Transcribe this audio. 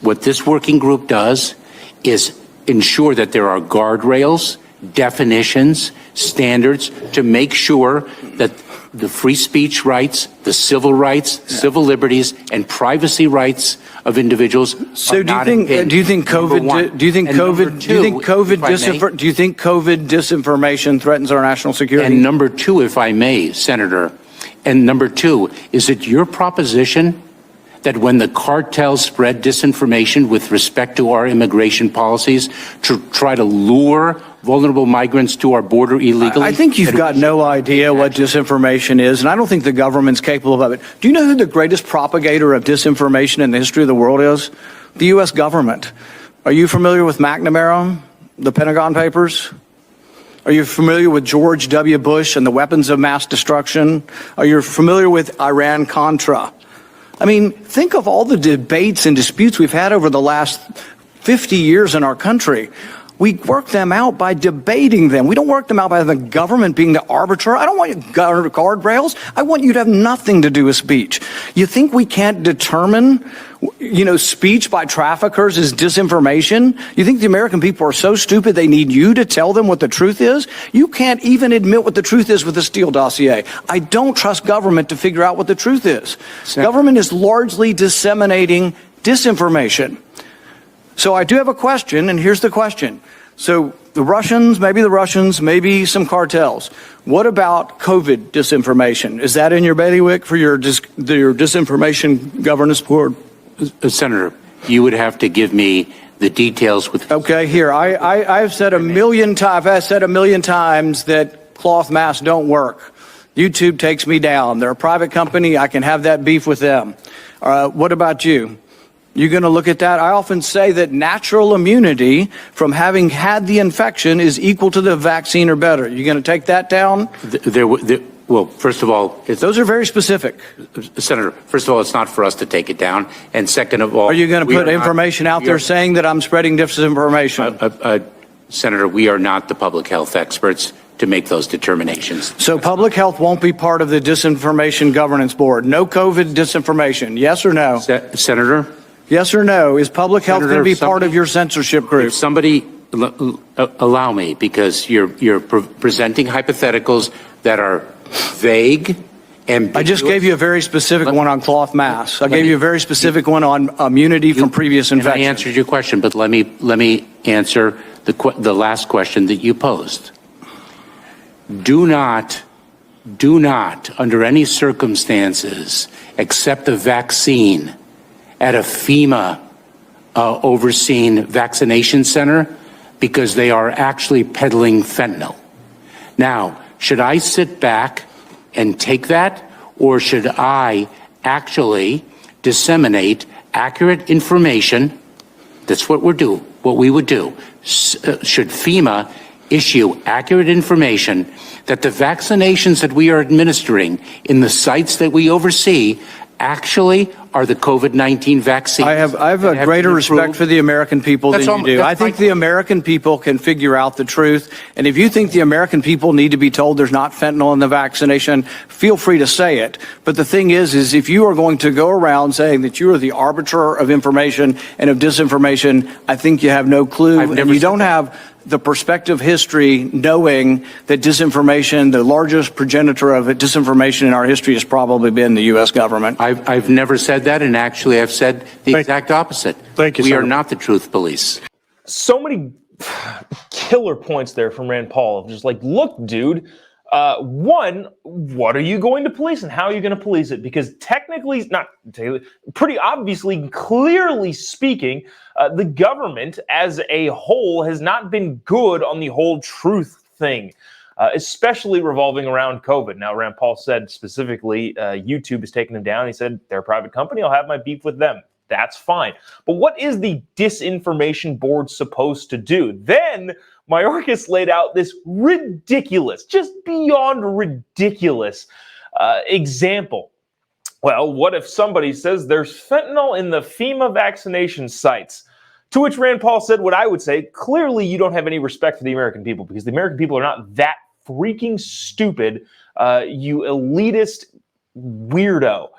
What this working group does is ensure that there are guardrails, definitions, standards to make sure that the free speech rights, the civil rights, civil liberties, and privacy rights of individuals. So do you think COVID disinformation threatens our national security? And number two, if I may, Senator, and number two, is it your proposition that when the cartels spread disinformation with respect to our immigration policies to try to lure vulnerable migrants to our border illegally? I think you've got no idea what disinformation is, and I don't think the government's capable of it. Do you know who the greatest propagator of disinformation in the history of the world is? The U.S. government. Are you familiar with McNamara, the Pentagon Papers? Are you familiar with George W. Bush and the weapons of mass destruction? Are you familiar with Iran-Contra? I mean, think of all the debates and disputes we've had over the last 50 years in our country. We work them out by debating them. We don't work them out by the government being the arbiter. I don't want you guardrails. I want you to have nothing to do with speech. You think we can't determine, speech by traffickers is disinformation? You think the American people are so stupid they need you to tell them what the truth is? You can't even admit what the truth is with the Steele dossier. I don't trust government to figure out what the truth is. Government is largely disseminating disinformation. So I do have a question, and here's the question. So the Russians, maybe some cartels. What about COVID disinformation? Is that in your bailiwick for your disinformation governance board? Senator, you would have to give me the details with. Okay, here, I've said a million times that cloth masks don't work. YouTube takes me down. They're a private company. I can have that beef with them. What about you? You're going to look at that? I often say that natural immunity from having had the infection is equal to the vaccine or better. You're going to take that down? Well, first of all, those are very specific. Senator, first of all, it's not for us to take it down. And second of all, are you going to put information out there saying that I'm spreading disinformation? Senator, we are not the public health experts to make those determinations. So public health won't be part of the disinformation governance board. No COVID disinformation. Yes or no? Senator? Yes or no? Is public health going to be part of your censorship group? If somebody allow me, because you're presenting hypotheticals that are vague and. I just gave you a very specific one on cloth masks. I gave you a very specific one on immunity from previous infections. I answered your question, but let me answer the last question that you posed. Do not, under any circumstances, accept a vaccine at a FEMA overseen vaccination center because they are actually peddling fentanyl. Now, should I sit back and take that, or should I actually disseminate accurate information? That's what we would do. Should FEMA issue accurate information that the vaccinations that we are administering in the sites that we oversee actually are the COVID-19 vaccines? I have a greater respect for the American people than you do. I think the American people can figure out the truth. And if you think the American people need to be told there's not fentanyl in the vaccination, feel free to say it. But the thing is if you are going to go around saying that you are the arbiter of information and of disinformation, I think you have no clue. And you don't have the perspective history knowing that disinformation, the largest progenitor of disinformation in our history has probably been the U.S. government. I've never said that, and actually I've said the exact opposite. Thank you, We Senator. are not the truth police. So many killer points there from Rand Paul. Just like, look, dude, one, what are you going to police and how are you going to police it? Because technically, pretty obviously, clearly speaking, the government as a whole has not been good on the whole truth thing, especially revolving around COVID. Now, Rand Paul said specifically, YouTube has taken him down. He said, they're a private company. I'll have my beef with them. That's fine. But what is the disinformation board supposed to do? Then Mayorkas laid out this ridiculous, just beyond ridiculous example. Well, what if somebody says there's fentanyl in the FEMA vaccination sites? To which Rand Paul said what I would say, clearly you don't have any respect for the American people, because the American people are not that freaking stupid, you elitist weirdo.